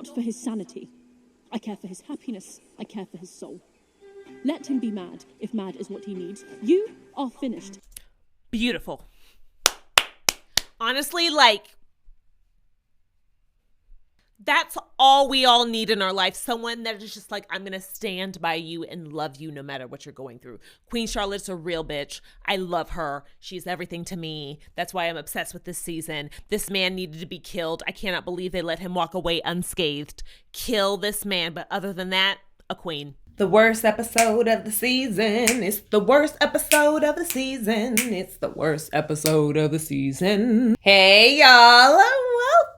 not for his sanity. I care for his happiness. I care for his soul. Let him be mad, if mad is what he needs. You are finished. Beautiful. Honestly, like, that's all we all need in our life. Someone that is just like, I'm going to stand by you and love you no matter what you're going through. Queen Charlotte's a real bitch. I love her. She's everything to me. That's why I'm obsessed with this season. This man needed to be killed. I cannot believe they let him walk away unscathed. Kill this man. But other than that, a queen. The worst episode of the season. It's the worst episode of the season. It's the worst episode of the season. Hey, y'all.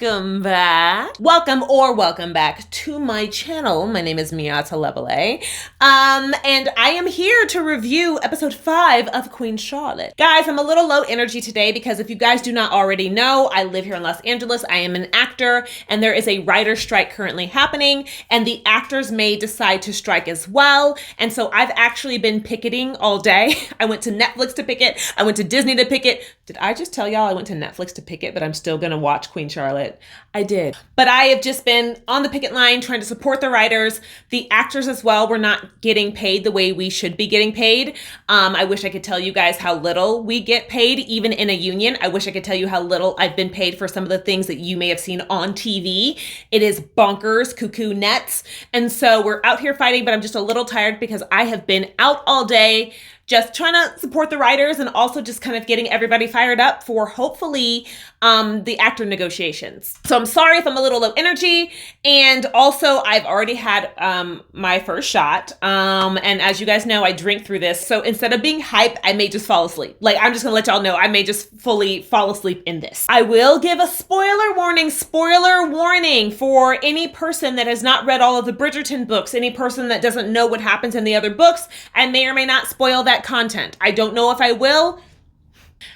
Welcome back. Welcome back to my channel. My name is Marital. And I am here to review episode 5 of Queen Charlotte. Guys, I'm a little low energy today because if you guys do not already know, I live here in Los Angeles. I am an actor and there is a writer's strike currently happening and the actors may decide to strike as well. And so I've actually been picketing all day. I went to Netflix to picket. I went to Disney to picket. Did I just tell y'all I went to Netflix to picket, but I'm still gonna watch Queen Charlotte? I did. But I have just been on the picket line trying to support the writers, the actors as well. We're not getting paid the way we should be getting paid. I wish I could tell you guys how little we get paid, even in a union. I wish I could tell you how little I've been paid for some of the things that you may have seen on TV. It is bonkers, cuckoo nets. And so we're out here fighting, but I'm just a little tired because I have been out all day just trying to support the writers and also just kind of getting everybody fired up for hopefully the actor negotiations. So I'm sorry if I'm a little low energy. And also I've already had my first shot. And as you guys know, I drink through this. So instead of being hype, I may just fall asleep. Like, I'm just gonna let y'all know, I may just fully fall asleep in this. I will give a spoiler warning for any person that has not read all of the Bridgerton books, any person that doesn't know what happens in the other books. I may or may not spoil that content. I don't know if I will,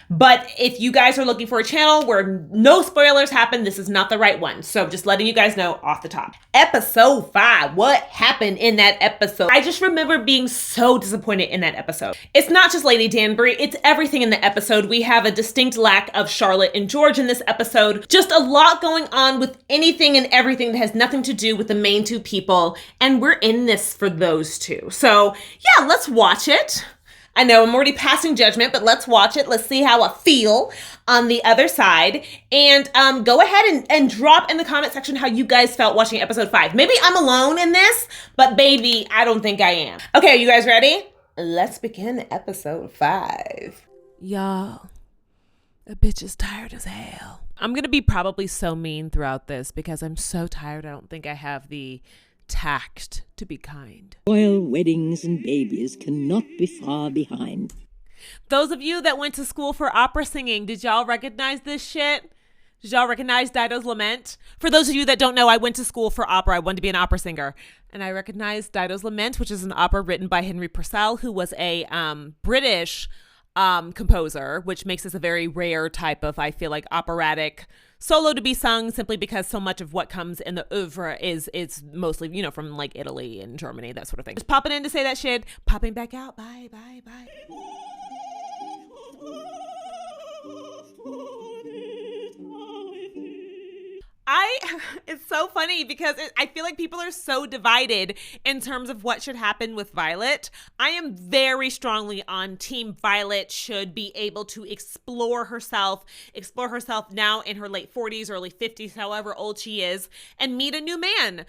but if you guys are looking for a channel where no spoilers happen, this is not the right one. So just letting you guys know off the top. Episode 5, what happened in that episode? I just remember being so disappointed in that episode. It's not just Lady Danbury, it's everything in the episode. We have a distinct lack of Charlotte and George in this episode. Just a lot going on with anything and everything that has nothing to do with the main two people. And we're in this for those two. So yeah, let's watch it. I know I'm already passing judgment, but let's watch it. Let's see how I feel on the other side. And go ahead and drop in the comment section how you guys felt watching episode 5. Maybe I'm alone in this, but baby, I don't think I am. Okay, are you guys ready? Let's begin episode 5. Y'all, a bitch is tired as hell. I'm going to be probably so mean throughout this because I'm so tired. I don't think I have the tact to be kind. Royal weddings and babies cannot be far behind. Those of you that went to school for opera singing, did y'all recognize this shit? Did y'all recognize Dido's Lament? For those of you that don't know, I went to school for opera. I wanted to be an opera singer. And I recognized Dido's Lament, which is an opera written by Henry Purcell, who was a British composer, which makes this a very rare type of, I feel like, operatic solo to be sung, simply because so much of what comes in the oeuvre is mostly, you know, from like Italy and Germany, that sort of thing. Just popping in to say that shit, popping back out. Bye, bye, bye. It's so funny because I feel like people are so divided in terms of what should happen with Violet. I am very strongly on Team Violet should be able to explore herself now in her late 40s, early 50s, however old she is, and meet a new man.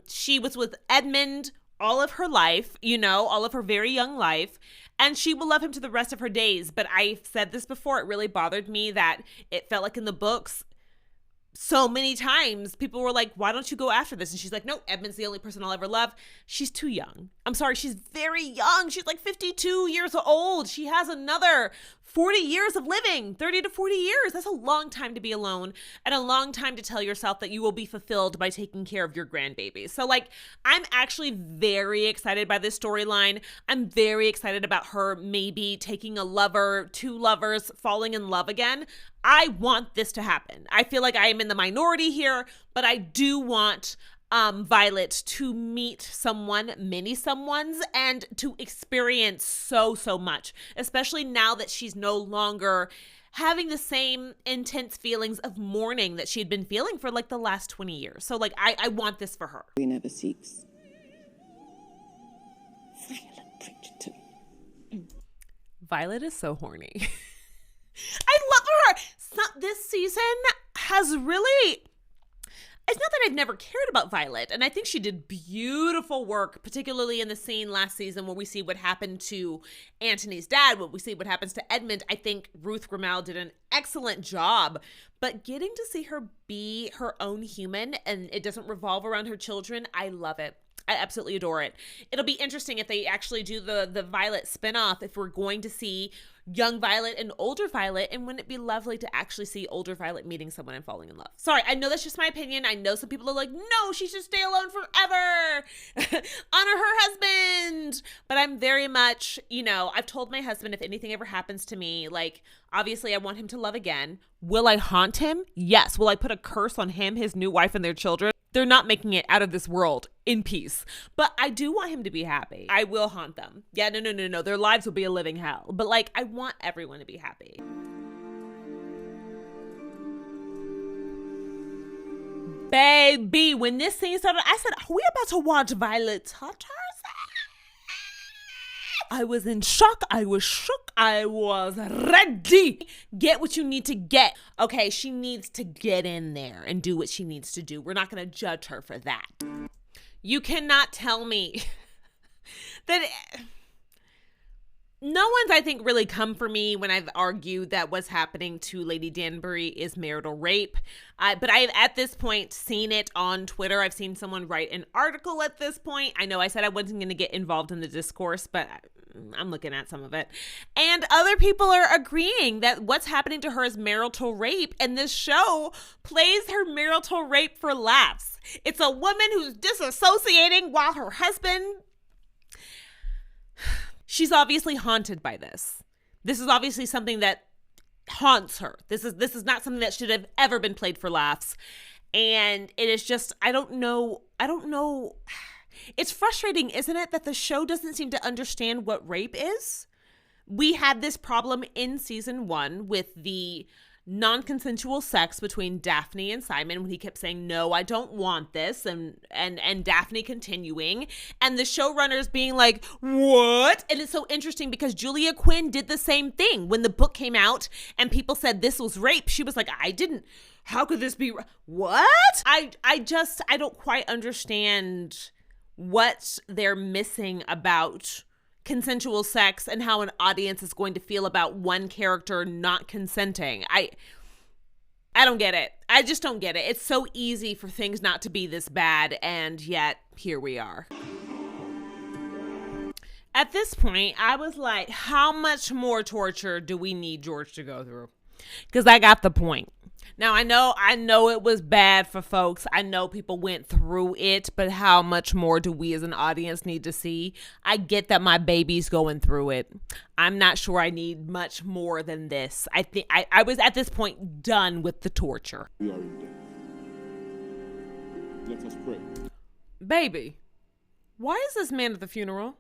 She was with Edmund all of her life, you know, all of her very young life, and she will love him to the rest of her days. But I've said this before, it really bothered me that it felt like in the books, so many times people were like, why don't you go after this? And she's like, no, Edmund's the only person I'll ever love. She's too young. I'm sorry. She's very young. She's like 52 years old. She has another 40 years of living, 30 to 40 years. That's a long time to be alone and a long time to tell yourself that you will be fulfilled by taking care of your grandbaby. So like, I'm actually very excited by this storyline. I'm very excited about her maybe taking a lover, two lovers, falling in love again. I want this to happen. I feel like I am in the minority here, but I do want Violet to meet someone, many someones, and to experience so much, especially now that she's no longer having the same intense feelings of mourning that she had been feeling for like the last 20 years. So like, I want this for her. He never seeks. Violet Bridgerton. Violet is so horny. I love her. This season has really... It's not that I've never cared about Violet, and I think she did beautiful work, particularly in the scene last season where we see what happened to Antony's dad, what we see what happens to Edmund. I think Ruth Grimald did an excellent job, but getting to see her be her own human and it doesn't revolve around her children, I love it. I absolutely adore it. It'll be interesting if they actually do the Violet spinoff, if we're going to see young Violet and older Violet, and wouldn't it be lovely to actually see older Violet meeting someone and falling in love? Sorry, I know that's just my opinion. I know some people are like, no, she should stay alone forever. Honor her husband. But I'm very much, I've told my husband if anything ever happens to me, like, obviously I want him to love again. Will I haunt him? Yes. Will I put a curse on him, his new wife, and their children? They're not making it out of this world in peace. But I do want him to be happy. I will haunt them. Yeah, no. Their lives will be a living hell. But like, I want everyone to be happy. Baby, when this scene started, I said, are we about to watch Violet touch herself? I was in shock. I was shook. I was ready. Get what you need to get. Okay, she needs to get in there and do what she needs to do. We're not going to judge her for that. You cannot tell me that... No one's, I think, really come for me when I've argued that what's happening to Lady Danbury is marital rape. But I've, at this point, seen it on Twitter. I've seen someone write an article at this point. I know I said I wasn't going to get involved in the discourse, but I'm looking at some of it. And other people are agreeing that what's happening to her is marital rape. And this show plays her marital rape for laughs. It's a woman who's disassociating while her husband... She's obviously haunted by this. This is obviously something that haunts her. This is not something that should have ever been played for laughs. And it is just, I don't know. It's frustrating, isn't it, that the show doesn't seem to understand what rape is? We had this problem in season 1 with the non-consensual sex between Daphne and Simon when he kept saying, no, I don't want this, and Daphne continuing, and the showrunners being like, what? And it's so interesting because Julia Quinn did the same thing. When the book came out and people said this was rape, she was like, I didn't, how could this be, what? I don't quite understand what they're missing about consensual sex and how an audience is going to feel about one character not consenting. I don't get it. I just don't get it. It's so easy for things not to be this bad, and yet here we are. At this point, I was like, how much more torture do we need George to go through? Because I got the point. Now, I know it was bad for folks. I know people went through it, but how much more do we as an audience need to see? I get that my baby's going through it. I'm not sure I need much more than this. I think I was at this point done with the torture. We are in debt. Let us pray. Baby, why is this man at the funeral?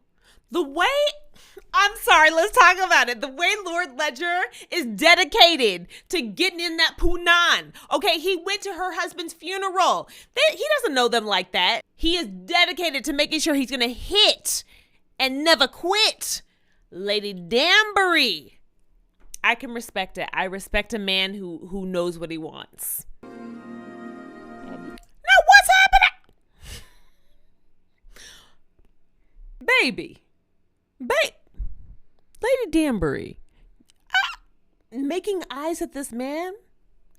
The way, I'm sorry, let's talk about it. The way Lord Ledger is dedicated to getting in that punan. Okay, he went to her husband's funeral. He doesn't know them like that. He is dedicated to making sure he's going to hit and never quit. Lady Danbury. I can respect it. I respect a man who knows what he wants. Now, what's happening? Baby. Lady Danbury, making eyes at this man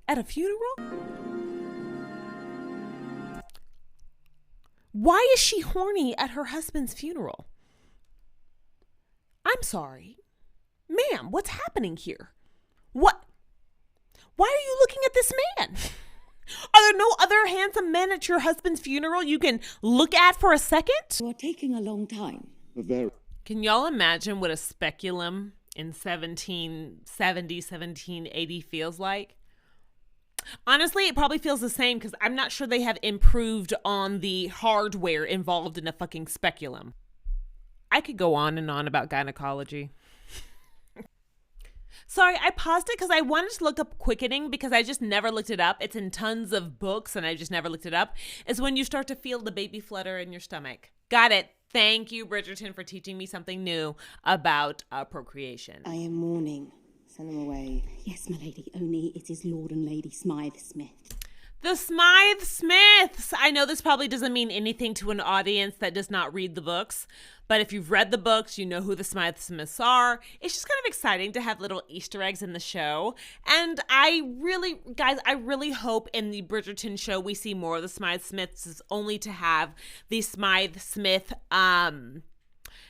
at a funeral? Why is she horny at her husband's funeral? I'm sorry. Ma'am, what's happening here? What? Why are you looking at this man? Are there no other handsome men at your husband's funeral you can look at for a second? You are taking a long time. Very. Can y'all imagine what a speculum in 1770, 1780 feels like? Honestly, it probably feels the same because I'm not sure they have improved on the hardware involved in a fucking speculum. I could go on and on about gynecology. Sorry, I paused it because I wanted to look up quickening because I just never looked it up. It's in tons of books and I just never looked it up. It's when you start to feel the baby flutter in your stomach. Got it. Thank you, Bridgerton, for teaching me something new about procreation. I am mourning. Send them away. Yes, my lady, only it is Lord and Lady Smythe Smith. The Smythe Smiths. I know this probably doesn't mean anything to an audience that does not read the books, but if you've read the books, you know who the Smythe Smiths are. It's just kind of exciting to have little Easter eggs in the show. And I really hope in the Bridgerton show we see more of the Smythe Smiths, only to have the Smythe Smith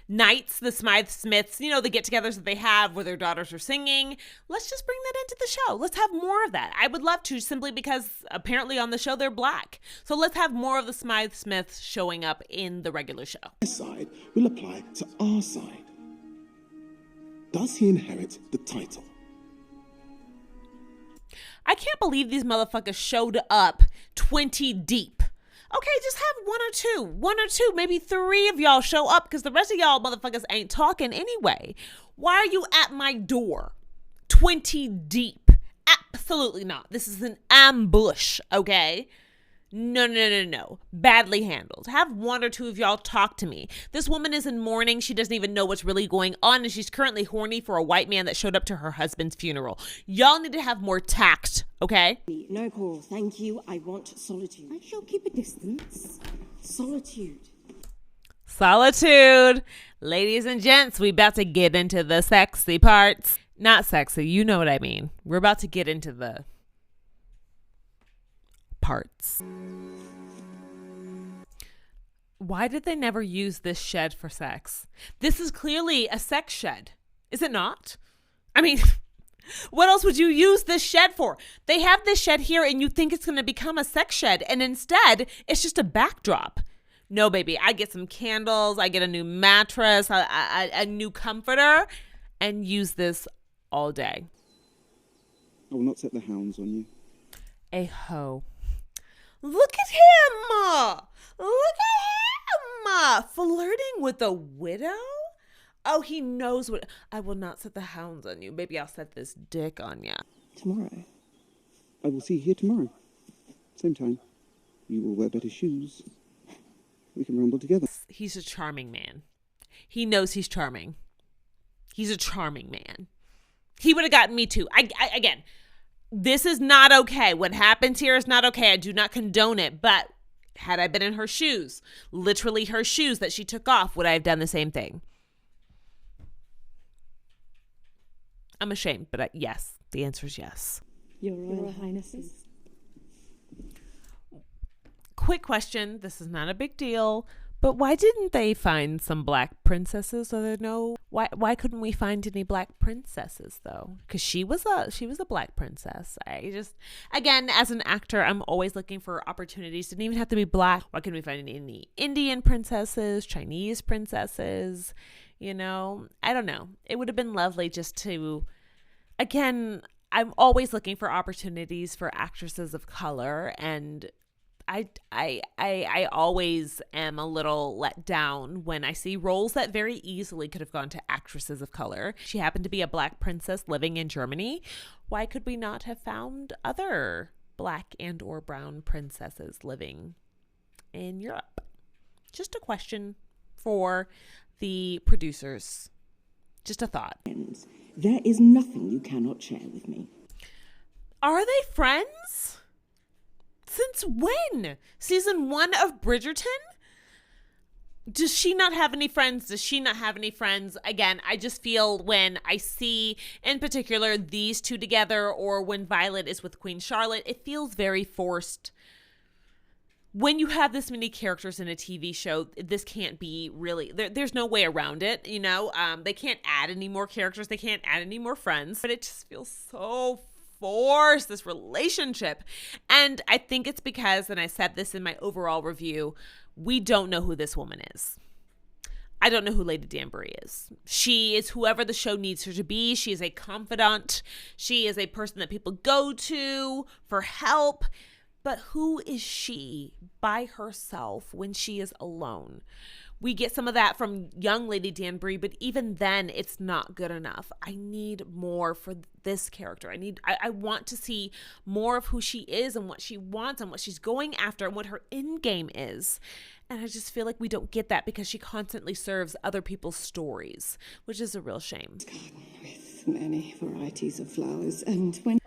nights, the Smythe Smiths, you know, the get-togethers that they have where their daughters are singing. Let's just bring that into the show. Let's have more of that. I would love to, simply because apparently on the show they're black. So let's have more of the Smythe Smiths showing up in the regular show. Their side will apply to our side. Does he inherit the title? I can't believe these motherfuckers showed up 20 deep. Okay, just have one or two, maybe 3 of y'all show up because the rest of y'all motherfuckers ain't talking anyway. Why are you at my door 20 deep? Absolutely not. This is an ambush, okay? No. Badly handled. Have 1 or 2 of y'all talk to me. This woman is in mourning. She doesn't even know what's really going on, and she's currently horny for a white man that showed up to her husband's funeral. Y'all need to have more tact, okay? No call, thank you. I want solitude. I shall keep a distance. Solitude. Solitude. Ladies and gents, we about to get into the sexy parts. Not sexy, you know what I mean. We're about to get into the parts. Why did they never use this shed for sex? This is clearly a sex shed, is it not? I mean, what else would you use this shed for? They have this shed here and you think it's going to become a sex shed, and instead it's just a backdrop. No, baby, I get some candles, I get a new mattress, a new comforter, and use this all day. I will not set the hounds on you. A hoe. Look at him! Look at him! Flirting with a widow? Oh, he knows what. I will not set the hounds on you. Maybe I'll set this dick on you. Tomorrow. I will see you here tomorrow. Same time. You will wear better shoes. We can rumble together. He's a charming man. He knows he's charming. He's a charming man. He would have gotten me too. Again, this is not okay. What happens here is not okay. I do not condone it. But had I been in her shoes, literally her shoes that she took off, would I have done the same thing? I'm ashamed, but yes, the answer is yes. Your Royal Highnesses. Quick question. This is not a big deal, but why didn't they find some black princesses? So there no. Why couldn't we find any black princesses though? Because she was a black princess. I just, again, as an actor, I'm always looking for opportunities. Didn't even have to be black. Why couldn't we find any Indian princesses, Chinese princesses? You know, I don't know. It would have been lovely just to, again, I'm always looking for opportunities for actresses of color, and I always am a little let down when I see roles that very easily could have gone to actresses of color. She happened to be a black princess living in Germany. Why could we not have found other black and or brown princesses living in Europe? Just a question for the producers. Just a thought. There is nothing you cannot share with me. Are they friends? Since when? Season 1 of Bridgerton? Does she not have any friends? Does she not have any friends? Again, I just feel when I see, in particular, these two together, or when Violet is with Queen Charlotte, it feels very forced. When you have this many characters in a TV show, this can't be really, there's no way around it, you know? They can't add any more characters. They can't add any more friends. But it just feels so forced, this relationship. And I think it's because, and I said this in my overall review, we don't know who this woman is. I don't know who Lady Danbury is. She is whoever the show needs her to be. She is a confidant. She is a person that people go to for help. But who is she by herself when she is alone? We get some of that from young Lady Danbury, but even then it's not good enough. I need more for this character. I want to see more of who she is and what she wants and what she's going after and what her end game is. And I just feel like we don't get that because she constantly serves other people's stories, which is a real shame. Garden with many varieties of flowers, and when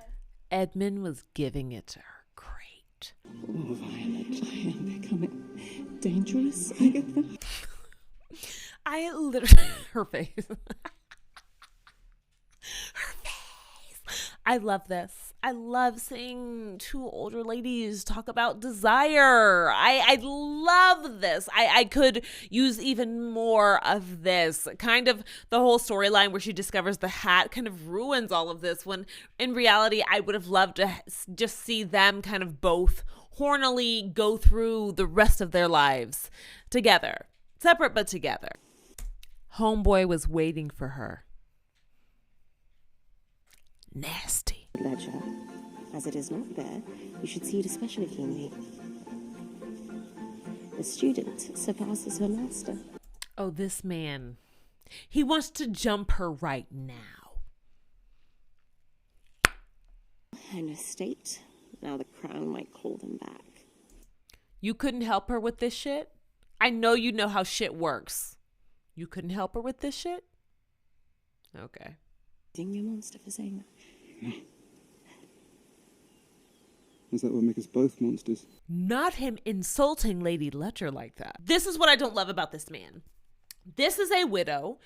Edmund was giving it to her. Great. oh, Violet, I am becoming dangerous, Agatha. I literally her face. Her face. I love this. I love seeing two older ladies talk about desire. I love this. I could use even more of this. Kind of the whole storyline where she discovers the hat kind of ruins all of this, when in reality I would have loved to just see them kind of both hornily go through the rest of their lives together. Separate but together. Homeboy was waiting for her. Nasty. Ledger, as it is not there, you should see it especially keenly. The student surpasses her master. Oh, this man. He wants to jump her right now. An estate. Now the crown might call them back. You couldn't help her with this shit? I know you know how shit works. You couldn't help her with this shit? Okay. Ding your monster for saying that. Is that what makes us both monsters? Not him insulting Lady Ledger like that. This is what I don't love about this man. This is a widow.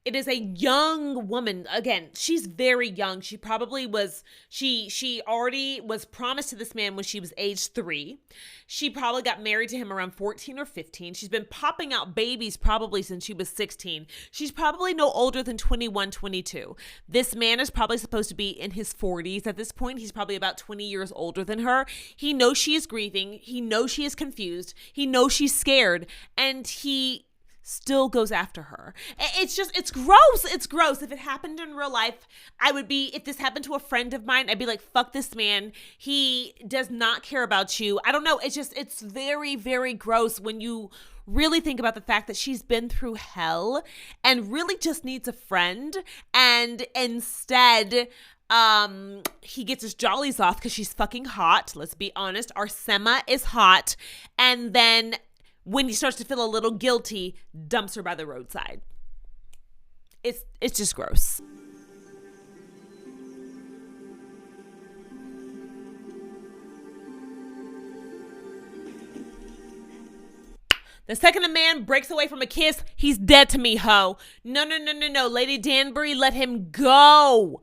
It is a young woman. Again, she's very young. She probably was, she already was promised to this man when she was age 3. She probably got married to him around 14 or 15. She's been popping out babies probably since she was 16. She's probably no older than 21, 22. This man is probably supposed to be in his 40s at this point. He's probably about 20 years older than her. He knows she is grieving. He knows she is confused. He knows she's scared. And he still goes after her. It's gross. It's gross. If it happened in real life, if this happened to a friend of mine, I'd be like, fuck this man. He does not care about you. I don't know. It's very, very gross when you really think about the fact that she's been through hell and really just needs a friend. And instead, he gets his jollies off because she's fucking hot. Let's be honest. Arsema is hot. And then when he starts to feel a little guilty, dumps her by the roadside. It's just gross. The second a man breaks away from a kiss, he's dead to me, ho. No. Lady Danbury, let him go.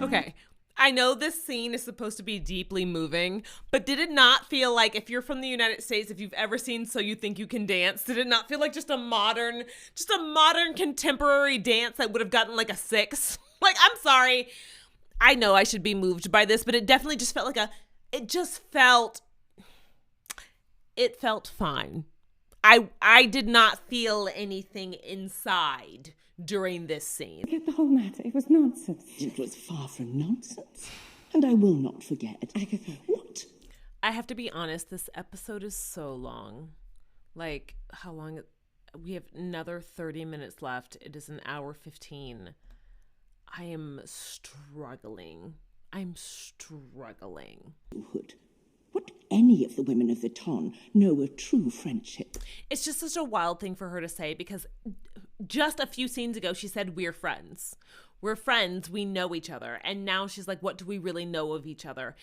Okay, I know this scene is supposed to be deeply moving, but did it not feel like, if you're from the United States, if you've ever seen So You Think You Can Dance, did it not feel like just a modern contemporary dance that would have gotten like a 6? Like, I'm sorry. I know I should be moved by this, but it definitely just felt like it felt fine. I did not feel anything inside during this scene. Forget the whole matter. It was nonsense. It was far from nonsense. And I will not forget. Agatha. What? I have to be honest, this episode is so long. Like, how long? We have another 30 minutes left. It is an hour 15. I am struggling. Would any of the women of the ton know a true friendship? It's just such a wild thing for her to say, because just a few scenes ago she said we're friends. We're friends, we know each other. And now she's like, what do we really know of each other?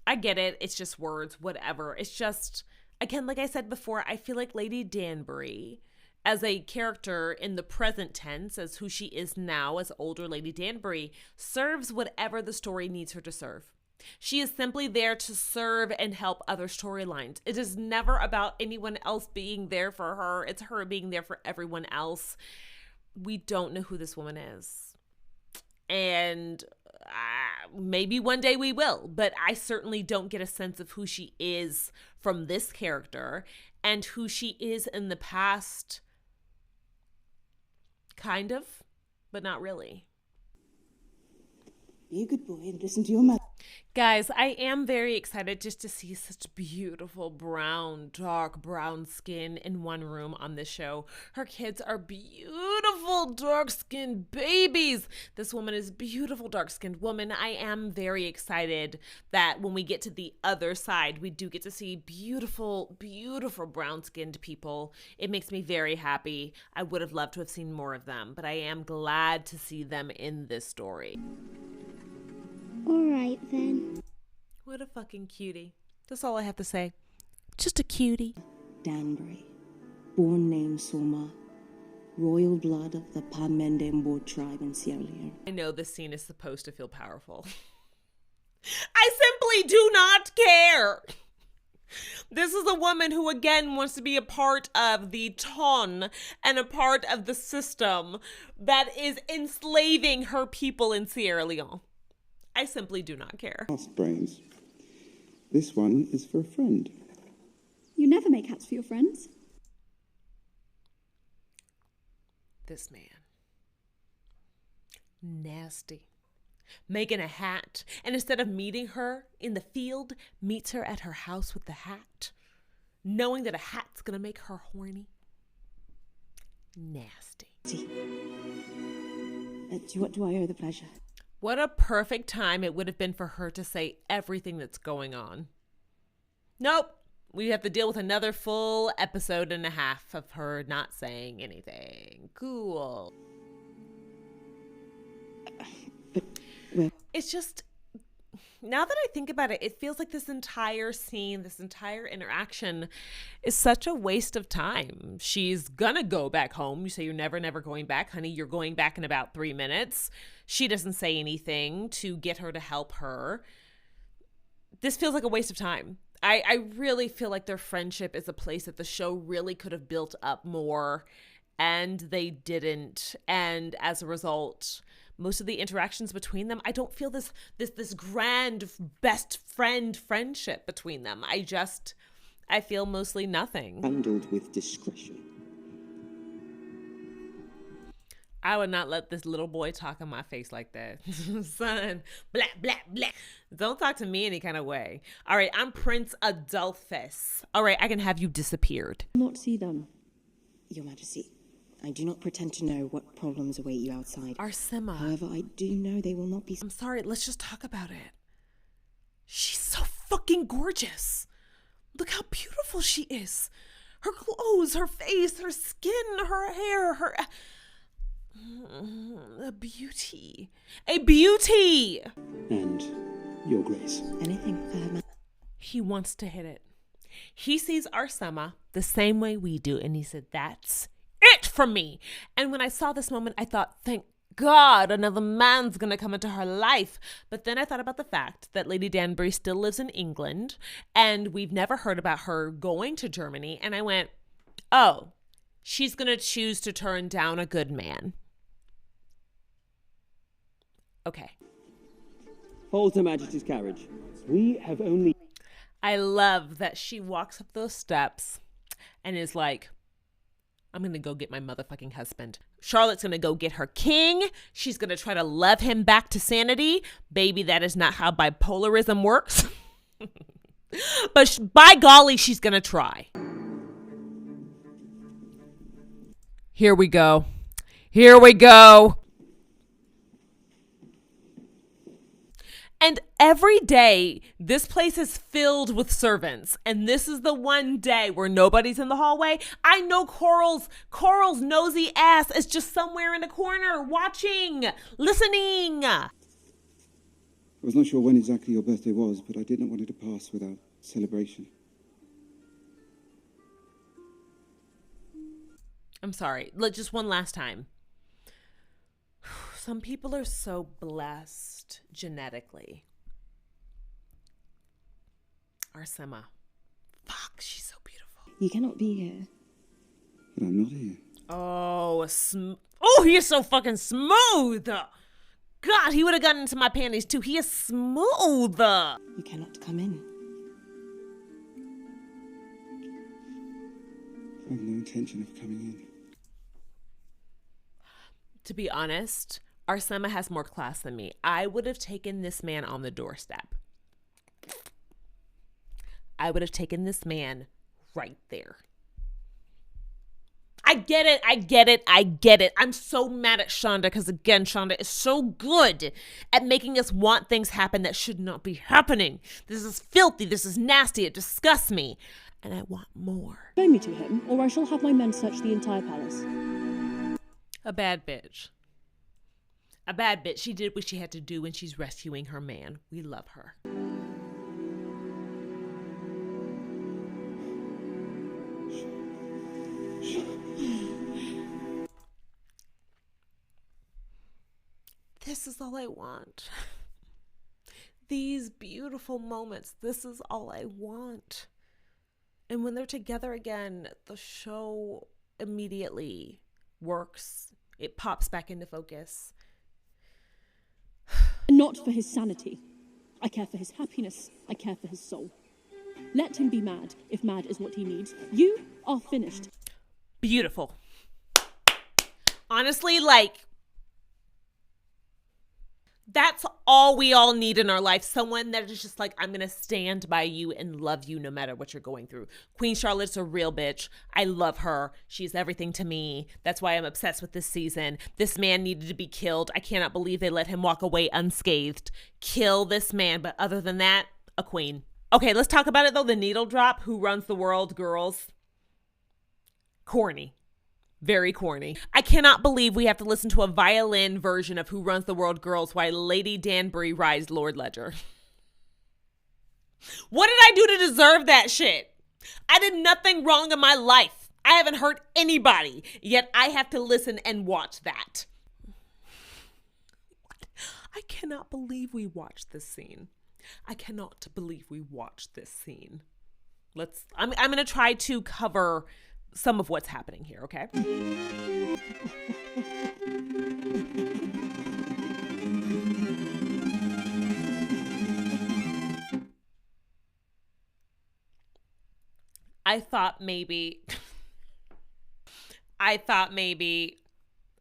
I get it. It's just words, whatever. It's just, again, like I said before, I feel like Lady Danbury, as a character in the present tense, as who she is now, as older Lady Danbury, serves whatever the story needs her to serve. She is simply there to serve and help other storylines. It is never about anyone else being there for her. It's her being there for everyone else. We don't know who this woman is. And maybe one day we will, but I certainly don't get a sense of who she is from this character, and who she is in the past. Kind of, but not really. Be a good boy and listen to your mother. Guys, I am very excited just to see such beautiful brown, dark brown skin in one room on this show. Her kids are beautiful, dark-skinned babies. This woman is a beautiful, dark-skinned woman. I am very excited that when we get to the other side, we do get to see beautiful, beautiful brown-skinned people. It makes me very happy. I would have loved to have seen more of them, but I am glad to see them in this story. Alright then. What a fucking cutie. That's all I have to say. Just a cutie. Danbury, born named Soma, royal blood of the Pamendembo tribe in Sierra Leone. I know this scene is supposed to feel powerful. I simply do not care. This is a woman who, again, wants to be a part of the ton and a part of the system that is enslaving her people in Sierra Leone. I simply do not care. Last brains. This one is for a friend. You never make hats for your friends. This man. Nasty. Making a hat. And instead of meeting her in the field, meets her at her house with the hat. Knowing that a hat's gonna make her horny. Nasty. Do I owe the pleasure? What a perfect time it would have been for her to say everything that's going on. Nope. We have to deal with another full episode and a half of her not saying anything. Cool. It's just, now that I think about it, it feels like this entire scene, this entire interaction is such a waste of time. She's gonna go back home. You say you're never going back. Honey, you're going back in about 3 minutes. She doesn't say anything to get her to help her. This feels like a waste of time. I really feel like their friendship is a place that the show really could have built up more, and they didn't. And as a result, most of the interactions between them, I don't feel this grand best friend friendship between them. I feel mostly nothing. Handled with discretion. I would not let this little boy talk in my face like that. Son, blah, blah, blah. Don't talk to me any kind of way. All right, I'm Prince Adolphus. All right, I can have you disappeared. Not see them. Your Majesty, I do not pretend to know what problems await you outside. Arsema. However, I do know they will not be... I'm sorry, let's just talk about it. She's so fucking gorgeous. Look how beautiful she is. Her clothes, her face, her skin, her hair, her... A beauty. A beauty! And your grace. Anything for her, He wants to hit it. He sees Arsema the same way we do, and he said, that's it for me. And when I saw this moment, I thought, thank God, another man's gonna come into her life. But then I thought about the fact that Lady Danbury still lives in England, and we've never heard about her going to Germany. And I went, oh, she's gonna choose to turn down a good man. Okay. Hold Her Majesty's carriage. We have only... I love that she walks up those steps and is like, I'm going to go get my motherfucking husband. Charlotte's going to go get her king. She's going to try to love him back to sanity. Baby, that is not how bipolarism works. But by golly, she's going to try. Here we go. Here we go. And every day, this place is filled with servants. And this is the one day where nobody's in the hallway. I know Coral's nosy ass is just somewhere in a corner watching, listening. I was not sure when exactly your birthday was, but I did not want it to pass without celebration. I'm sorry. Just one last time. Some people are so blessed genetically. Arsema. Fuck, she's so beautiful. You cannot be here. But I'm not here. Oh, he is so fucking smooth. God, he would have gotten into my panties too. He is smooth. You cannot come in. I have no intention of coming in. To be honest, Arsema has more class than me. I would have taken this man on the doorstep. I would have taken this man right there. I get it. I'm so mad at Shonda because, again, Shonda is so good at making us want things happen that should not be happening. This is filthy. This is nasty. It disgusts me. And I want more. Show me to him, or I shall have my men search the entire palace. A bad bitch. A bad bitch. She did what she had to do when she's rescuing her man. We love her. This is all I want. These beautiful moments. This is all I want. And when they're together again, the show immediately works. It pops back into focus. Not for his sanity. I care for his happiness. I care for his soul. Let him be mad, if mad is what he needs. You are finished. Beautiful. Honestly, like, that's all we all need in our life. Someone that is just like, I'm going to stand by you and love you no matter what you're going through. Queen Charlotte's a real bitch. I love her. She's everything to me. That's why I'm obsessed with this season. This man needed to be killed. I cannot believe they let him walk away unscathed. Kill this man. But other than that, a queen. Okay, let's talk about it though. The needle drop. Who runs the world, girls? Corny. Very corny. I cannot believe we have to listen to a violin version of Who Runs the World, Girls while Lady Danbury rides Lord Ledger. What did I do to deserve that shit? I did nothing wrong in my life. I haven't hurt anybody, yet I have to listen and watch that. What? I cannot believe we watched this scene. I cannot believe we watched this scene. I'm going to try to cover some of what's happening here, okay? I thought maybe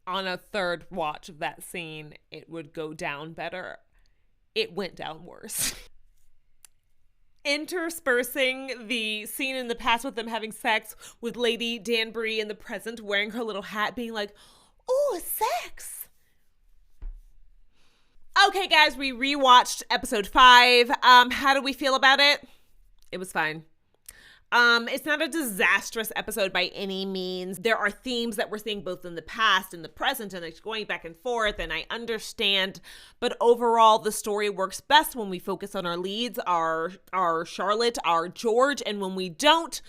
on a third watch of that scene, it would go down better. It went down worse. Interspersing the scene in the past with them having sex with Lady Danbury in the present, wearing her little hat, being like, "Ooh, sex." Okay, guys, we rewatched episode 5. How do we feel about it? It was fine. It's not a disastrous episode by any means. There are themes that we're seeing both in the past and the present, and it's going back and forth, and I understand. But overall, the story works best when we focus on our leads, our Charlotte, our George, and when we don't,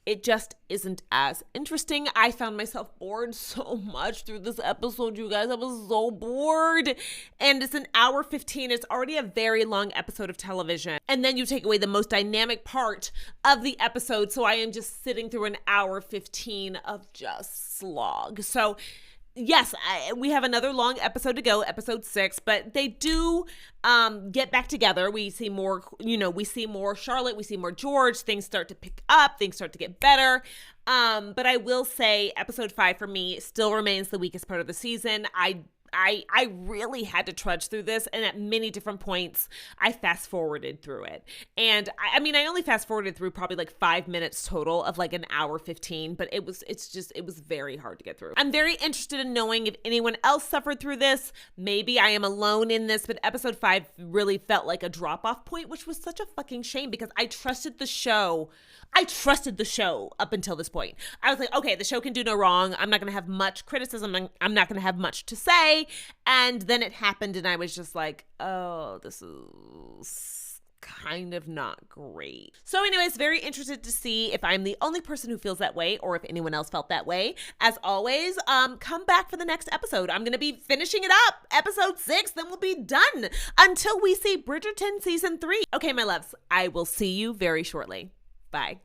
it just isn't as interesting. I found myself bored so much through this episode, you guys. I was so bored. And it's an hour 15. It's already a very long episode of television. And then you take away the most dynamic part of the episode. So I am just sitting through an hour 15 of just slog. So yes, we have another long episode to go, episode 6, but they do get back together. We see more, we see more Charlotte, we see more George. Things start to pick up, things start to get better. But I will say episode 5 for me still remains the weakest part of the season. I really had to trudge through this, and at many different points I fast forwarded through it. And I mean I only fast forwarded through probably like 5 minutes total of like an hour 15, but it was very hard to get through. I'm very interested in knowing if anyone else suffered through this. Maybe I am alone in this, but episode 5 really felt like a drop-off point, which was such a fucking shame because I trusted the show. Up until this point. I was like, okay, the show can do no wrong. I'm not going to have much criticism. I'm not going to have much to say. And then it happened and I was just like, oh, this is kind of not great. So anyways, very interested to see if I'm the only person who feels that way or if anyone else felt that way. As always, come back for the next episode. I'm going to be finishing it up. Episode 6, then we'll be done until we see Bridgerton season 3. Okay, my loves, I will see you very shortly. Bye.